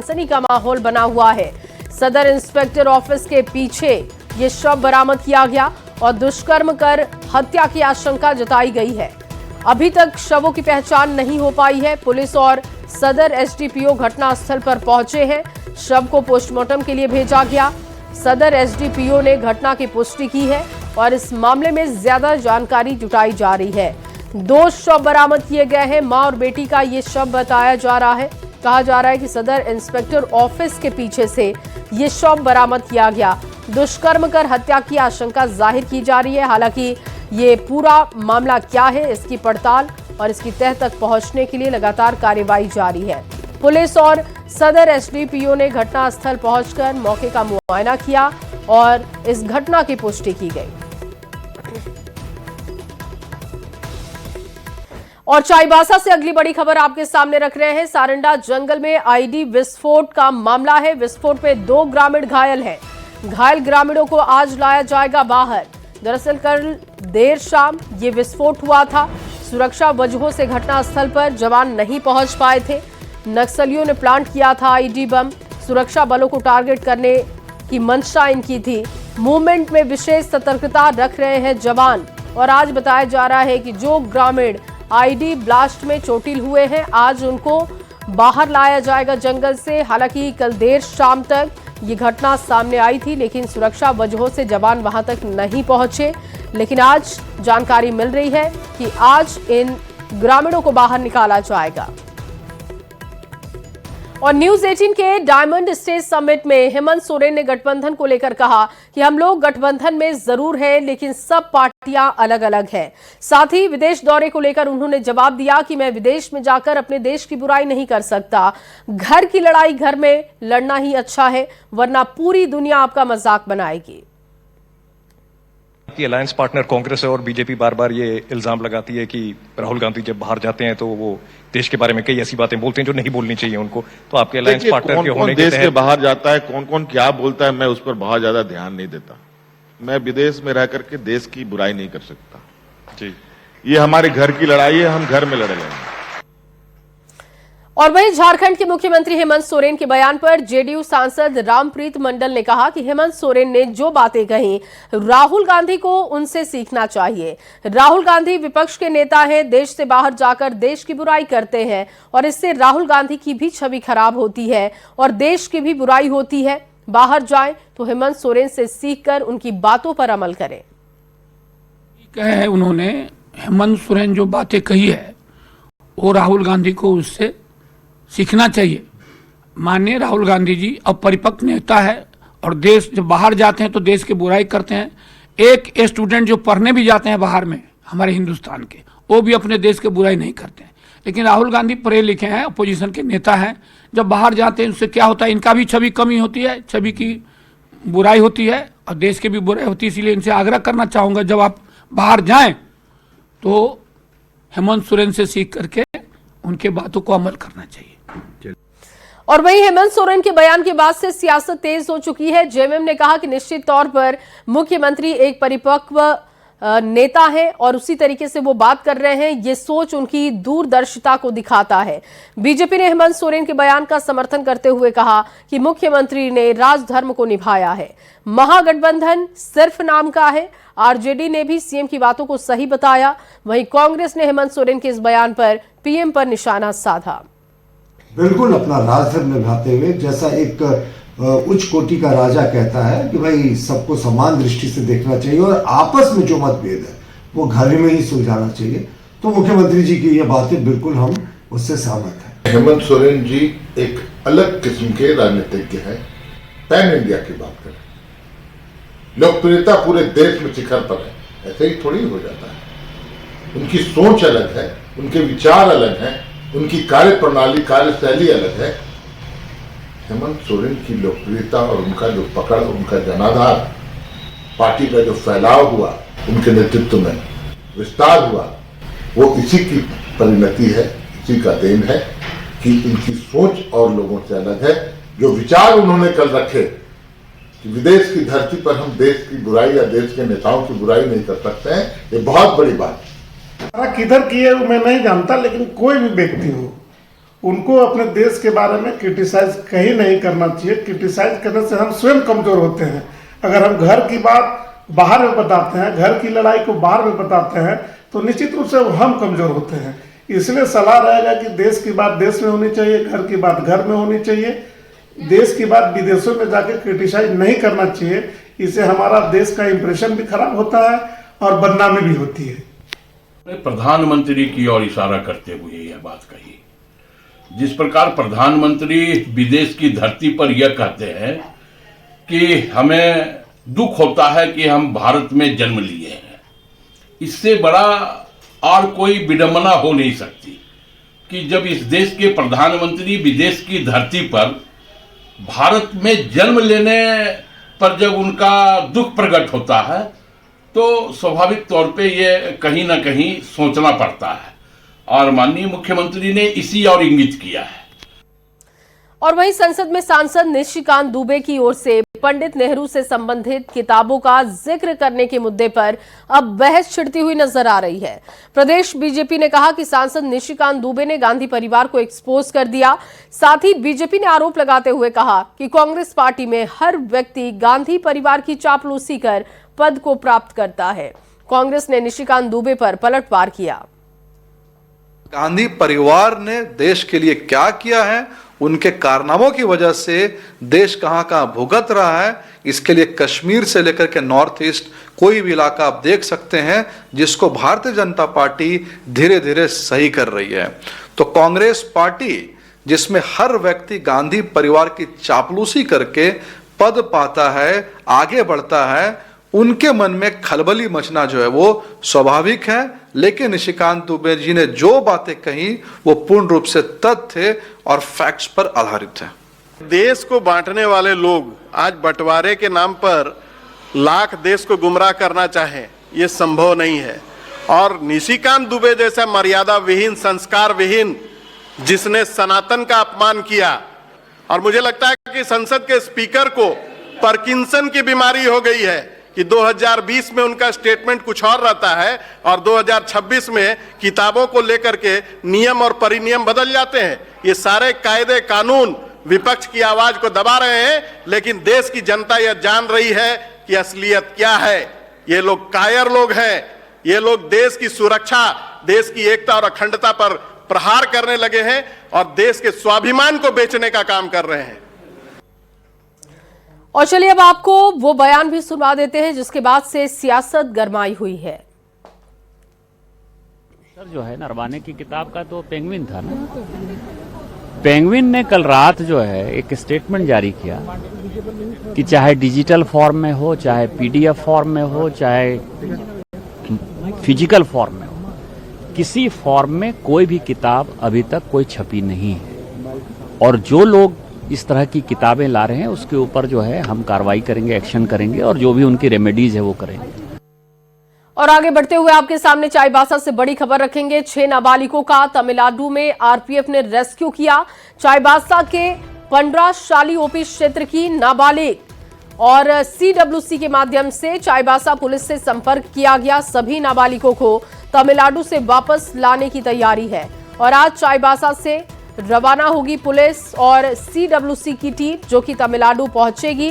सनसनी का माहौल बना हुआ है। सदर इंस्पेक्टर ऑफिस के पीछे ये शव बरामद किया गया और दुष्कर्म कर हत्या की आशंका जताई गई है। अभी तक शवों की पहचान नहीं हो पाई है। पुलिस और सदर एसडीपीओ घटनास्थल पर पहुंचे हैं। शव को पोस्टमार्टम के लिए भेजा गया। सदर एसडीपीओ ने घटना की पुष्टि की है और इस मामले में ज्यादा जानकारी जुटाई जा रही है। 2 शव बरामद किए गए हैं। मां और बेटी का ये शव बताया जा रहा है। कहा जा रहा है कि सदर इंस्पेक्टर ऑफिस के पीछे से ये शव बरामद किया गया। दुष्कर्म कर हत्या की आशंका जाहिर की जा रही है। हालांकि ये पूरा मामला क्या है, इसकी पड़ताल और इसकी तह तक पहुंचने के लिए लगातार कार्रवाई जारी है। पुलिस और सदर एसडीपीओ ने घटनास्थल पहुंचकर मौके का मुआयना किया और इस घटना की पुष्टि की गई। और चाईबासा से अगली बड़ी खबर आपके सामने रख रहे हैं। सारंडा जंगल में आईडी विस्फोट का मामला है। विस्फोट में 2 ग्रामीण घायल हैं। घायल ग्रामीणों को आज लाया जाएगा बाहर। दरअसल कल देर शाम ये विस्फोट हुआ था। सुरक्षा वजहों से घटनास्थल पर जवान नहीं पहुंच पाए थे। नक्सलियों ने प्लांट किया था आईडी बम। सुरक्षा बलों को टारगेट करने की मंशा इनकी थी। मूवमेंट में विशेष सतर्कता रख रहे हैं जवान। और आज बताया जा रहा है कि जो ग्रामीण आईडी ब्लास्ट में चोटिल हुए हैं, आज उनको बाहर लाया जाएगा जंगल से। हालांकि कल देर शाम तक ये घटना सामने आई थी, लेकिन सुरक्षा वजहों से जवान वहां तक नहीं पहुंचे। लेकिन आज जानकारी मिल रही है कि आज इन ग्रामीणों को बाहर निकाला जाएगा। और न्यूज 18 के डायमंड स्टेट समिट में हेमंत सोरेन ने गठबंधन को लेकर कहा कि हम लोग गठबंधन में जरूर हैं, लेकिन सब पार्टियां अलग अलग हैं। साथ ही विदेश दौरे को लेकर उन्होंने जवाब दिया कि मैं विदेश में जाकर अपने देश की बुराई नहीं कर सकता। घर की लड़ाई घर में लड़ना ही अच्छा है, वरना पूरी दुनिया आपका मजाक बनाएगी। की अलायंस पार्टनर कांग्रेस है और बीजेपी बार बार ये इल्जाम लगाती है कि राहुल गांधी जब बाहर जाते हैं तो वो देश के बारे में कई ऐसी बातें बोलते हैं जो नहीं बोलनी चाहिए उनको। तो आपके अलायंस पार्टनर के होने के देश के बाहर जाता है, कौन कौन क्या बोलता है, मैं उस पर बहुत ज्यादा ध्यान नहीं देता। मैं विदेश में रह करके देश की बुराई नहीं कर सकता जी। ये हमारे घर की लड़ाई है, हम घर में लड़ लेंगे। और वहीं झारखंड के मुख्यमंत्री हेमंत सोरेन के बयान पर जेडीयू सांसद रामप्रीत मंडल ने कहा कि हेमंत सोरेन ने जो बातें कही, राहुल गांधी को उनसे सीखना चाहिए। राहुल गांधी विपक्ष के नेता हैं, देश से बाहर जाकर देश की बुराई करते हैं और इससे राहुल गांधी की भी छवि खराब होती है और देश की भी बुराई होती है। बाहर जाएं तो हेमंत सोरेन से सीखकर उनकी बातों पर अमल करें। उन्होंने हेमंत सोरेन जो बातें कही है वो राहुल गांधी को उससे सीखना चाहिए। माननीय राहुल गांधी जी अब परिपक्व नेता है और देश जब बाहर जाते हैं तो देश की बुराई करते हैं। एक स्टूडेंट जो पढ़ने भी जाते हैं बाहर में हमारे हिंदुस्तान के, वो भी अपने देश की बुराई नहीं करते हैं। लेकिन राहुल गांधी पढ़े लिखे हैं, अपोजिशन के नेता हैं, जब बाहर जाते हैं उससे क्या होता है, इनका भी छवि कमी होती है, छवि की बुराई होती है और देश की भी बुराई होती है। इसलिए इनसे आग्रह करना चाहूँगा जब आप बाहर जाएँ तो हेमंत सोरेन से सीख करके उनके बातों को अमल करना चाहिए। और वहीं हेमंत सोरेन के बयान के बाद से सियासत तेज हो चुकी है। जेएमएम ने कहा कि निश्चित तौर पर मुख्यमंत्री एक परिपक्व नेता है और उसी तरीके से वो बात कर रहे हैं। ये सोच उनकी दूरदर्शिता को दिखाता है। बीजेपी ने हेमंत सोरेन के बयान का समर्थन करते हुए कहा कि मुख्यमंत्री ने राजधर्म को निभाया है। महागठबंधन सिर्फ नाम का है। आरजेडी ने भी सीएम की बातों को सही बताया। वहीं कांग्रेस ने हेमंत सोरेन के इस बयान पर पीएम पर निशाना साधा। बिल्कुल अपना राजधर्म निभाते हुए, जैसा एक उच्च कोटि का राजा कहता है कि भाई सबको समान दृष्टि से देखना चाहिए और आपस में जो मतभेद है वो घर में ही सुलझाना चाहिए। तो मुख्यमंत्री जी की ये बातें बिल्कुल हम उससे सहमत हैं। हेमंत सोरेन जी एक अलग किस्म के राजनीतिज्ञ हैं। पैन इंडिया की बात करें, लोकप्रियता पूरे देश में शिखर पर है, ऐसे ही थोड़ी हो जाता है। उनकी सोच अलग है, उनके विचार अलग हैं, उनकी कार्य प्रणाली कार्यशैली अलग है। हेमंत सोरेन की लोकप्रियता और उनका जो पकड़, उनका जनाधार, पार्टी का जो फैलाव हुआ, उनके नेतृत्व में विस्तार हुआ, वो इसी की परिणति है, इसी का देन है कि इनकी सोच और लोगों से अलग है। जो विचार उन्होंने कल रखे कि विदेश की धरती पर हम देश की बुराई या देश के नेताओं की बुराई नहीं कर सकते हैं, ये बहुत बड़ी बात है। किधर की है वो मैं नहीं जानता, लेकिन कोई भी व्यक्ति हो उनको अपने देश के बारे में क्रिटिसाइज कहीं नहीं करना चाहिए। क्रिटिसाइज करने से हम स्वयं कमजोर होते हैं। अगर हम घर की बात बाहर में बताते हैं, घर की लड़ाई को बाहर में बताते हैं, तो निश्चित रूप से हम कमजोर होते हैं। इसलिए सलाह रहेगा कि देश की बात देश में होनी चाहिए, घर की बात घर में होनी चाहिए, देश की बात विदेशों में जाकर क्रिटिसाइज नहीं करना चाहिए। इससे हमारा देश का इंप्रेशन भी खराब होता है और बदनामी भी होती है। प्रधानमंत्री की ओर इशारा करते हुए यह बात कही, जिस प्रकार प्रधानमंत्री विदेश की धरती पर यह कहते हैं कि हमें दुख होता है कि हम भारत में जन्म लिए हैं, इससे बड़ा और कोई विडंबना हो नहीं सकती कि जब इस देश के प्रधानमंत्री विदेश की धरती पर भारत में जन्म लेने पर जब उनका दुख प्रकट होता है तो स्वाभाविक तौर पे ये कहीं ना कहीं सोचना पड़ता है, और माननीय मुख्यमंत्री ने इसी और इंगित किया है। और वहीं संसद में सांसद निशिकांत दुबे की ओर से पंडित नेहरू से संबंधित किताबों का जिक्र करने के मुद्दे पर अब बहस छिड़ती हुई नजर आ रही है। प्रदेश बीजेपी ने कहा कि सांसद निशिकांत दुबे ने गांधी परिवार को एक्सपोज कर दिया। साथ ही बीजेपी ने आरोप लगाते हुए कहा कि कांग्रेस पार्टी में हर व्यक्ति गांधी परिवार की चापलूसी कर पद को प्राप्त करता है। कांग्रेस ने निशिकांत दुबे पर पलटवार किया। गांधी परिवार ने देश के लिए क्या किया है, उनके कारनामों की वजह से देश कहां भुगत रहा है, इसके लिए कश्मीर से लेकर के नॉर्थ ईस्ट कोई भी इलाका आप देख सकते हैं जिसको भारतीय जनता पार्टी धीरे धीरे सही कर रही है। तो कांग्रेस पार्टी जिसमें हर व्यक्ति गांधी परिवार की चापलूसी करके पद पाता है, आगे बढ़ता है, उनके मन में खलबली मचना जो है वो स्वाभाविक है। लेकिन निशिकांत दुबे जी ने जो बातें कही वो पूर्ण रूप से तथ्य और फैक्ट्स पर आधारित है। देश को बांटने वाले लोग आज बंटवारे के नाम पर लाख देश को गुमराह करना चाहें, ये संभव नहीं है। और निशिकांत दुबे जैसा मर्यादा विहीन, संस्कार विहीन, जिसने सनातन का अपमान किया, और मुझे लगता है कि संसद के स्पीकर को पार्किंसन की बीमारी हो गई है कि 2020 में उनका स्टेटमेंट कुछ और रहता है और 2026 में किताबों को लेकर के नियम और परिनियम बदल जाते हैं। ये सारे कायदे कानून विपक्ष की आवाज को दबा रहे हैं, लेकिन देश की जनता यह जान रही है कि असलियत क्या है। ये लोग कायर लोग हैं, ये लोग देश की सुरक्षा, देश की एकता और अखंडता पर प्रहार करने लगे हैं और देश के स्वाभिमान को बेचने का काम कर रहे हैं। और चलिए अब आपको वो बयान भी सुना देते हैं जिसके बाद से सियासत गरमाई हुई है। सर जो है नरवाने की किताब का तो पेंगुइन था ना, पेंगुइन ने कल रात जो है एक स्टेटमेंट जारी किया कि चाहे डिजिटल फॉर्म में हो, चाहे पीडीएफ फॉर्म में हो, चाहे फिजिकल फॉर्म में हो, किसी फॉर्म में कोई भी किताब अभी तक कोई छपी नहीं है। और जो लोग इस तरह की किताबें ला रहे हैं उसके ऊपर जो है हम कार्रवाई करेंगे, एक्शन करेंगे और जो भी उनकी रेमेडीज है वो करेंगे। और आगे बढ़ते हुए आपके सामने चाईबासा से बड़ी खबर रखेंगे। 6 नाबालिगों का तमिलनाडु में आरपीएफ ने रेस्क्यू किया। चाईबासा के पंडराशाली ओपी क्षेत्र की नाबालिग और सीडब्ल्यूसी के माध्यम से चाईबासा पुलिस से संपर्क किया गया। सभी नाबालिगों को तमिलनाडु से वापस लाने की तैयारी है और आज चाईबासा से रवाना होगी पुलिस और सीडब्ल्यूसी की टीम जो कि तमिलनाडु पहुंचेगी।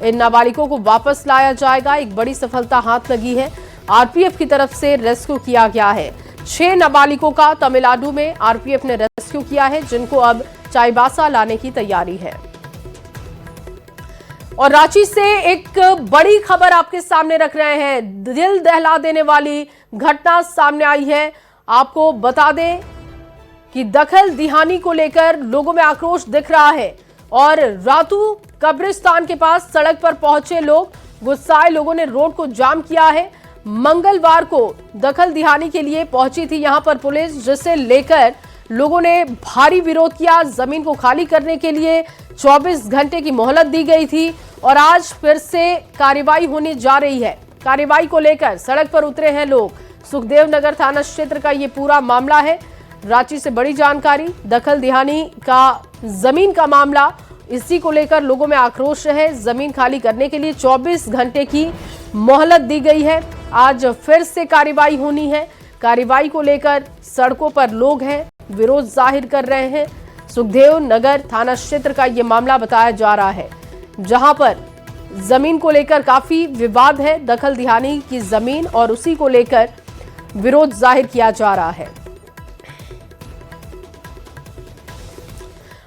इन नाबालिगों को वापस लाया जाएगा। एक बड़ी सफलता हाथ लगी है, आरपीएफ की तरफ से रेस्क्यू किया गया है। 6 नाबालिगों का तमिलनाडु में आरपीएफ ने रेस्क्यू किया है जिनको अब चाईबासा लाने की तैयारी है। और रांची से एक बड़ी खबर आपके सामने रख रहे हैं। दिल दहला देने वाली घटना सामने आई है। आपको बता दें कि दखल दिहानी को लेकर लोगों में आक्रोश दिख रहा है और रातू कब्रिस्तान के पास सड़क पर पहुंचे लोग, गुस्साए लोगों ने रोड को जाम किया है। मंगलवार को दखल दिहानी के लिए पहुंची थी यहां पर पुलिस, जिसे लेकर लोगों ने भारी विरोध किया। जमीन को खाली करने के लिए 24 घंटे की मोहलत दी गई थी और आज फिर से कार्रवाई होने जा रही है। कार्रवाई को लेकर सड़क पर उतरे हैं लोग। सुखदेव नगर थाना क्षेत्र का ये पूरा मामला है। रांची से बड़ी जानकारी, दखल दिहानी का जमीन का मामला, इसी को लेकर लोगों में आक्रोश है। जमीन खाली करने के लिए 24 घंटे की मोहलत दी गई है। आज फिर से कार्रवाई होनी है। कार्रवाई को लेकर सड़कों पर लोग हैं, विरोध जाहिर कर रहे हैं। सुखदेव नगर थाना क्षेत्र का ये मामला बताया जा रहा है, जहां पर जमीन को लेकर काफी विवाद है। दखल दिहानी की जमीन और उसी को लेकर विरोध जाहिर किया जा रहा है।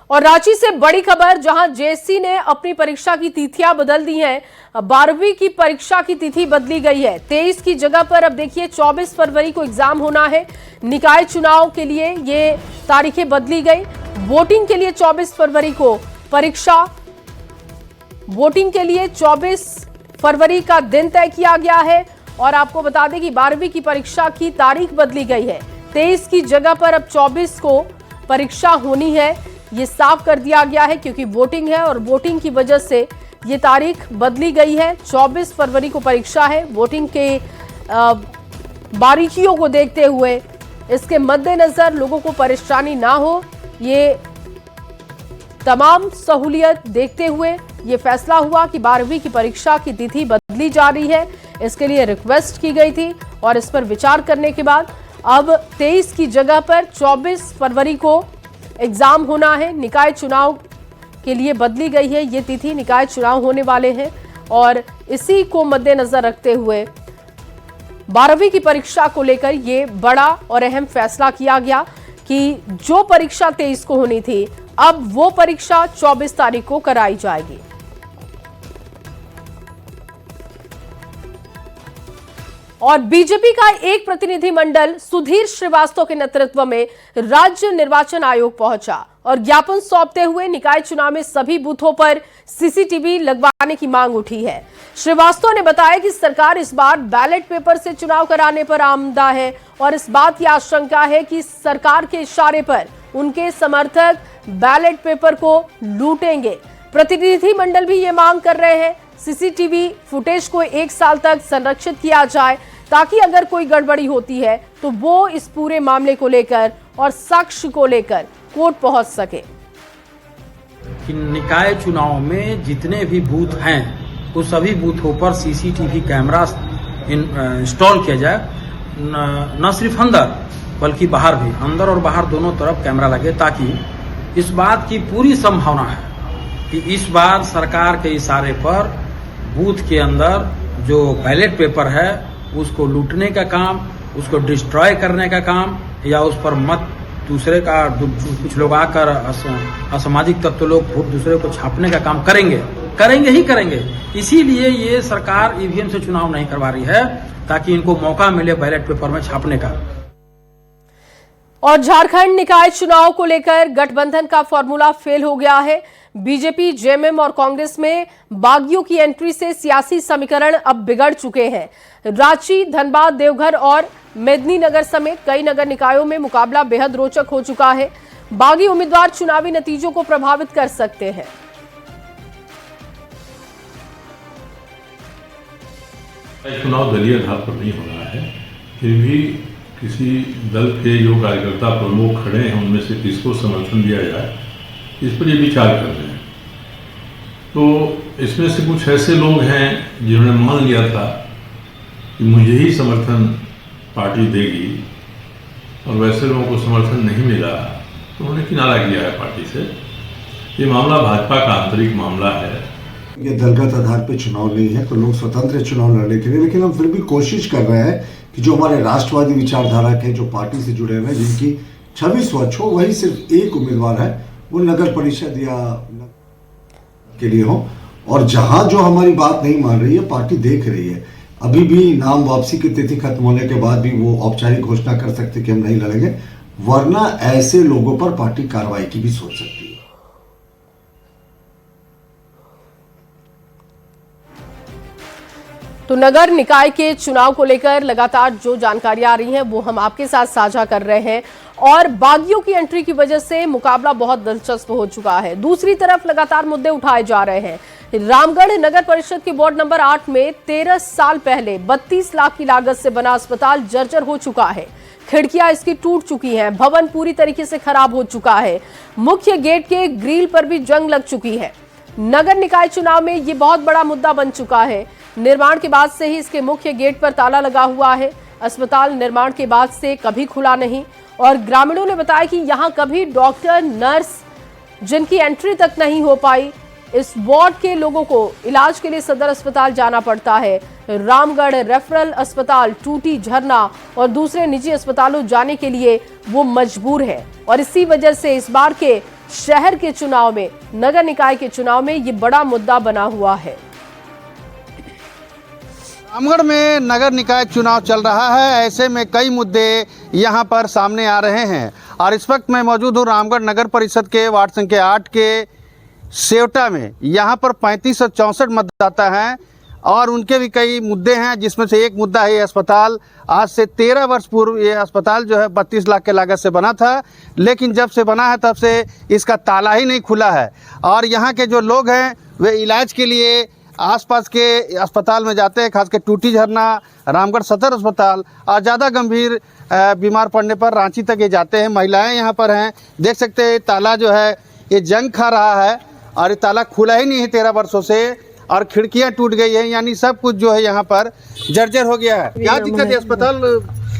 और रांची से बड़ी खबर, जहां जेएससी ने अपनी परीक्षा की तिथियां बदल दी हैं। 12वीं की परीक्षा की तिथि बदली गई है। 23 की जगह पर अब देखिए 24 फरवरी को एग्जाम होना है। निकाय चुनाव के लिए ये तारीखें बदली गई। वोटिंग के लिए 24 फरवरी को परीक्षा, वोटिंग के लिए 24 फरवरी का दिन तय किया गया है। और आपको बता दें कि 12वीं की परीक्षा की तारीख बदली गई है। 23 की जगह पर अब 24 को परीक्षा होनी है, ये साफ कर दिया गया है, क्योंकि वोटिंग है और वोटिंग की वजह से ये तारीख बदली गई है। 24 फरवरी को परीक्षा है। वोटिंग के बारीकियों को देखते हुए, इसके मद्देनजर लोगों को परेशानी ना हो, ये तमाम सहूलियत देखते हुए ये फैसला हुआ कि 12वीं की परीक्षा की तिथि बदली जा रही है। इसके लिए रिक्वेस्ट की गई थी और इस पर विचार करने के बाद अब 23 की जगह पर 24 फरवरी को एग्जाम होना है। निकाय चुनाव के लिए बदली गई है ये तिथि। निकाय चुनाव होने वाले हैं और इसी को मद्देनजर रखते हुए 12वीं की परीक्षा को लेकर ये बड़ा और अहम फैसला किया गया कि जो परीक्षा 23 को होनी थी, अब वो परीक्षा 24 तारीख को कराई जाएगी। और बीजेपी का एक प्रतिनिधिमंडल सुधीर श्रीवास्तव के नेतृत्व में राज्य निर्वाचन आयोग पहुंचा और ज्ञापन सौंपते हुए निकाय चुनाव में सभी बूथों पर सीसीटीवी लगवाने की मांग उठी है। श्रीवास्तव ने बताया कि सरकार इस बार बैलेट पेपर से चुनाव कराने पर आमदा है और इस बात की आशंका है कि सरकार के इशारे पर उनके समर्थक बैलेट पेपर को लूटेंगे। प्रतिनिधिमंडल भी ये मांग कर रहे हैं सीसीटीवी फुटेज को 1 साल तक संरक्षित किया जाए, ताकि अगर कोई गड़बड़ी होती है तो वो इस पूरे मामले को लेकर और साक्ष्य को लेकर कोर्ट पहुंच सके। निकाय चुनाव में जितने भी बूथ हैं उस सभी बूथों पर सीसीटीवी कैमरा इंस्टॉल किया जाए, न सिर्फ अंदर बल्कि बाहर भी, अंदर और बाहर दोनों तरफ कैमरा लगे, ताकि इस बात की पूरी संभावना है कि इस बार सरकार के इशारे पर बूथ के अंदर जो बैलेट पेपर है उसको लूटने का काम, उसको डिस्ट्रॉय करने का काम, या उस पर मत दूसरे का कुछ लोग आकर असामाजिक तत्व लोग वोट दूसरे को छापने का काम करेंगे ही करेंगे। इसीलिए ये सरकार ईवीएम से चुनाव नहीं करवा रही है, ताकि इनको मौका मिले बैलेट पेपर में छापने का। और झारखंड निकाय चुनाव को लेकर गठबंधन का फॉर्मूला फेल हो गया है। बीजेपी, जेएमएम और कांग्रेस में बागियों की एंट्री से सियासी समीकरण अब बिगड़ चुके हैं। रांची, धनबाद, देवघर और मेदिनीनगर समेत कई नगर निकायों में मुकाबला बेहद रोचक हो चुका है। बागी उम्मीदवार चुनावी नतीजों को प्रभावित कर सकते हैं। चुनाव दलीय आधार पर नहीं हो रहा है, फिर भी किसी दल के जो कार्यकर्ता प्रमुख खड़े हैं उनमें से किसको समर्थन दिया जाए, इस पर ये विचार कर रहे हैं। तो इसमें से कुछ ऐसे लोग हैं जिन्होंने मान लिया था कि मुझे ही समर्थन पार्टी देगी, और वैसे लोगों को समर्थन नहीं मिला तो उन्होंने किनारा किया है पार्टी से। ये मामला भाजपा का आंतरिक मामला है। ये दलगत आधार पे चुनाव नहीं है, तो लोग स्वतंत्र चुनाव लड़ने के लिए, लेकिन हम फिर भी कोशिश कर रहे हैं कि जो हमारे राष्ट्रवादी विचारधारा के जो पार्टी से जुड़े हुए हैं, जिनकी छवि स्वच्छ हो, वही सिर्फ एक उम्मीदवार है, वो नगर परिषद या के लिए हो। और जहां जो हमारी बात नहीं मान रही है, पार्टी देख रही है। अभी भी नाम वापसी की तिथि खत्म होने के बाद भी वो औपचारिक घोषणा कर सकते कि हम नहीं लड़ेंगे, वरना ऐसे लोगों पर पार्टी कार्रवाई की भी सोच सकती है। तो नगर निकाय के चुनाव को लेकर लगातार जो जानकारियां आ रही हैं वो हम आपके साथ साझा कर रहे हैं। और बागियों की एंट्री की वजह से मुकाबला बहुत दिलचस्प हो चुका है। दूसरी तरफ लगातार मुद्दे उठाए जा रहे हैं। रामगढ़ नगर परिषद के वार्ड नंबर 8 में 13 साल पहले 32 लाख की लागत से बना अस्पताल जर्जर हो चुका है। खिड़कियां इसकी टूट चुकी हैं, भवन पूरी तरीके से खराब हो चुका है, मुख्य गेट के ग्रिल पर भी जंग लग चुकी है। नगर निकाय चुनाव में ये बहुत बड़ा मुद्दा बन चुका है। निर्माण के बाद से ही इसके मुख्य गेट पर ताला लगा हुआ है। अस्पताल निर्माण के बाद से कभी खुला नहीं और ग्रामीणों ने बताया कि यहां कभी डॉक्टर, नर्स जिनकी एंट्री तक नहीं हो पाई। इस वार्ड के लोगों को इलाज के लिए सदर अस्पताल जाना पड़ता है। रामगढ़ रेफरल अस्पताल, टूटी झरना और दूसरे निजी अस्पतालों जाने के लिए वो मजबूर है और इसी वजह से इस बार के शहर के चुनाव में, नगर निकाय के चुनाव में ये बड़ा मुद्दा बना हुआ है। रामगढ़ में नगर निकाय चुनाव चल रहा है, ऐसे में कई मुद्दे यहां पर सामने आ रहे हैं और इस वक्त मैं मौजूद हूं रामगढ़ नगर परिषद के वार्ड संख्या 8 के सेवटा में। यहां पर 3564 मतदाता हैं और उनके भी कई मुद्दे हैं, जिसमें से एक मुद्दा है ये अस्पताल। आज से 13 वर्ष पूर्व ये अस्पताल जो है 32 लाख के लागत से बना था, लेकिन जब से बना है तब से इसका ताला ही नहीं खुला है और यहाँ के जो लोग हैं वे इलाज के लिए आसपास के अस्पताल में जाते हैं, खासकर टूटी झरना, रामगढ़ सदर अस्पताल और ज़्यादा गंभीर बीमार पड़ने पर रांची तक ये जाते हैं। महिलाएं यहाँ पर हैं, देख सकते हैं ताला जो है ये जंग खा रहा है और ये ताला खुला ही नहीं है 13 वर्षों से और खिड़कियां टूट गई हैं, यानी सब कुछ जो है यहाँ पर जर्जर हो गया है। क्या दिक्कत है? अस्पताल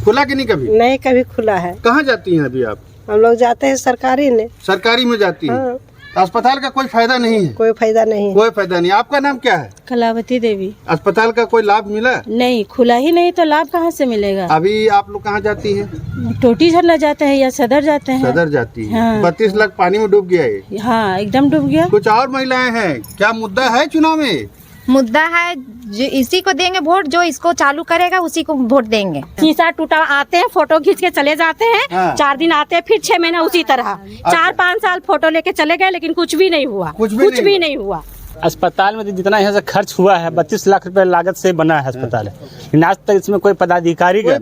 खुला कि नहीं? कभी नहीं, कभी खुला है। कहाँ जाती हैं अभी आप? हम लोग जाते हैं सरकारी में। सरकारी में जाती हैं? हाँ। अस्पताल का कोई फायदा नहीं है? कोई फायदा नहीं। कोई फायदा नहीं। आपका नाम क्या है? कलावती देवी। अस्पताल का कोई लाभ मिला? नहीं, खुला ही नहीं तो लाभ कहाँ से मिलेगा? अभी आप लोग कहाँ जाती हैं? टोटी झरना जाते हैं या सदर जाते हैं? सदर जाती है। हाँ। 32 लाख पानी में डूब गया है। हाँ, एकदम डूब गया। कुछ और महिलाएं हैं, क्या मुद्दा है चुनाव में? मुद्दा है, जो इसी को देंगे वोट, जो इसको चालू करेगा उसी को वोट देंगे। शीशा टूटा, आते हैं फोटो खींच के चले जाते हैं। हाँ। 4 दिन आते हैं, फिर 6 महीना उसी तरह। 4-5 साल फोटो लेके चले गए, लेकिन कुछ भी नहीं हुआ। कुछ भी नहीं हुआ। अस्पताल में जितना यहाँ से खर्च हुआ है 32 लाख रुपए लागत से बना है अस्पताल, लेकिन आज तक इसमें कोई पदाधिकारी नहीं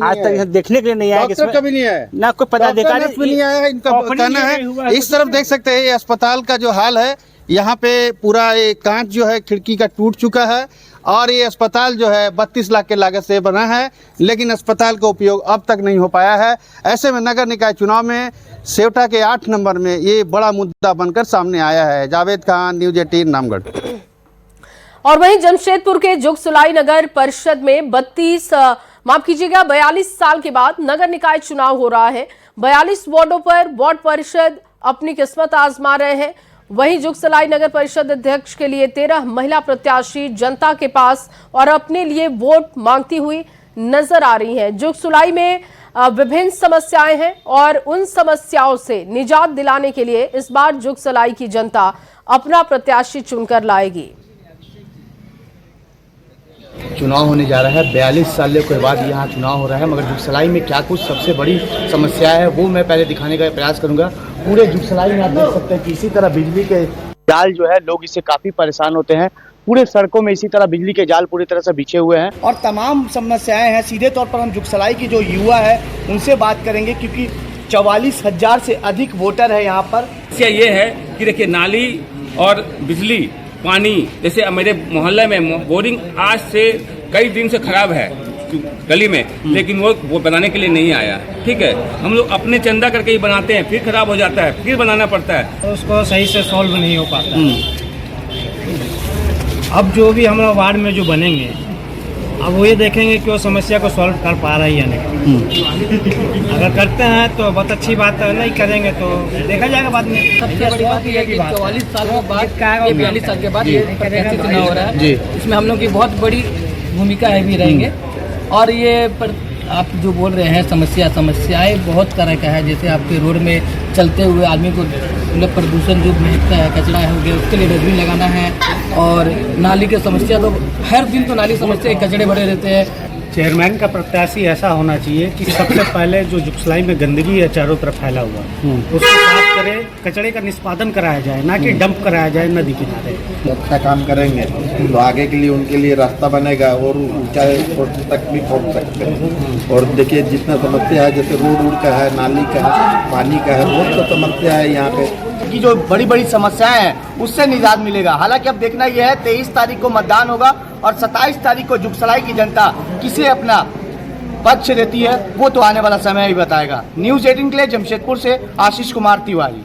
आज तक यहाँ देखने के लिए नहीं आया। डॉक्टर कभी नहीं आया, ना कोई पदाधिकारी नहीं आया। इनका कहना है। इस तरफ देख सकते हैं ये अस्पताल का जो हाल है, यहाँ पे पूरा ये कांच जो है खिड़की का टूट चुका है और ये अस्पताल जो है 32 लाख के लागत से बना है, लेकिन अस्पताल का उपयोग अब तक नहीं हो पाया है। ऐसे में नगर निकाय चुनाव में सेवटा के 8 नंबर में ये बड़ा मुद्दा बनकर सामने आया है। जावेद खान, न्यूज़ 18 रामगढ़। और वहीं जमशेदपुर के जुगसलाई नगर परिषद में 42 साल के बाद नगर निकाय चुनाव हो रहा है। 42 वार्डों पर वार्ड परिषद अपनी किस्मत आजमा रहे हैं। वहीं जुगसलाई नगर परिषद अध्यक्ष के लिए 13 महिला प्रत्याशी जनता के पास और अपने लिए वोट मांगती हुई नजर आ रही हैं। जुगसलाई में विभिन्न समस्याएं हैं और उन समस्याओं से निजात दिलाने के लिए इस बार जुगसलाई की जनता अपना प्रत्याशी चुनकर लाएगी। चुनाव होने जा रहा है, 42 सालों के बाद यहाँ चुनाव हो रहा है, मगर जुगसलाई में क्या कुछ सबसे बड़ी समस्या है वो मैं पहले दिखाने का प्रयास करूंगा। पूरे जुगसलाई में आप देख सकते हैं कि इसी तरह बिजली के जाल जो है, लोग इससे काफी परेशान होते हैं। पूरे सड़कों में इसी तरह बिजली के जाल पूरी तरह से बिछे हुए हैं और तमाम समस्याएं हैं। सीधे तौर पर हम जुगसलाई की जो युवा है उनसे बात करेंगे, क्योंकि 44,000 से अधिक वोटर है यहाँ पर। समस्या ये है कि देखिए, नाली और बिजली, पानी, जैसे मेरे मोहल्ले में बोरिंग आज से कई दिन से खराब है गली में, लेकिन वो बनाने के लिए नहीं आया। ठीक है, हम लोग अपने चंदा करके ही बनाते हैं, फिर खराब हो जाता है, फिर बनाना पड़ता है, तो उसको सही से सॉल्व नहीं हो पाता। अब जो भी हम लोग वार्ड में जो बनेंगे, अब वो ये देखेंगे कि वो समस्या को सॉल्व कर पा रहा है या नहीं। अगर करते हैं तो बहुत अच्छी बात है, नहीं करेंगे तो देखा जाएगा बाद में। सबसे बड़ी बात यह है कि 44 साल के बाद, 42 साल के बाद ये प्रत्याशी चुनाव हो रहा है, इसमें हम लोग की बहुत बड़ी भूमिका है भी रहेंगे। और ये आप जो बोल रहे हैं समस्याएं बहुत तरह का है। जैसे आपके रोड में चलते हुए आदमी को मतलब प्रदूषण जो महकता है, कचरा हो गया, उसके लिए डस्टबिन लगाना है। और नाली की समस्या तो हर दिन तो नाली समस्या, कचड़े भरे रहते हैं। चेयरमैन का प्रत्याशी ऐसा होना चाहिए कि सबसे पहले जो जुगसलाई में गंदगी है चारों तरफ फैला हुआ, उसको साफ करे, कचड़े का निष्पादन कराया जाए, ना कि डंप कराया जाए नदी किनारे। अच्छा काम करेंगे तो आगे के लिए उनके लिए रास्ता बनेगा और ऊंचाई तक भी पहुँच सकते हैं। और देखिए जितना समस्या है, जैसे रोड का है, नाली का है, पानी का है, बहुत सा समस्या है यहाँ पे की जो बड़ी बड़ी समस्याएं हैं उससे निजात मिलेगा। हालांकि अब देखना यह है 23 तारीख को मतदान होगा और 27 तारीख को जुगसलाई की जनता किसे अपना पक्ष देती है वो तो आने वाला समय ही बताएगा। न्यूज़ 18 के लिए जमशेदपुर से आशीष कुमार तिवारी।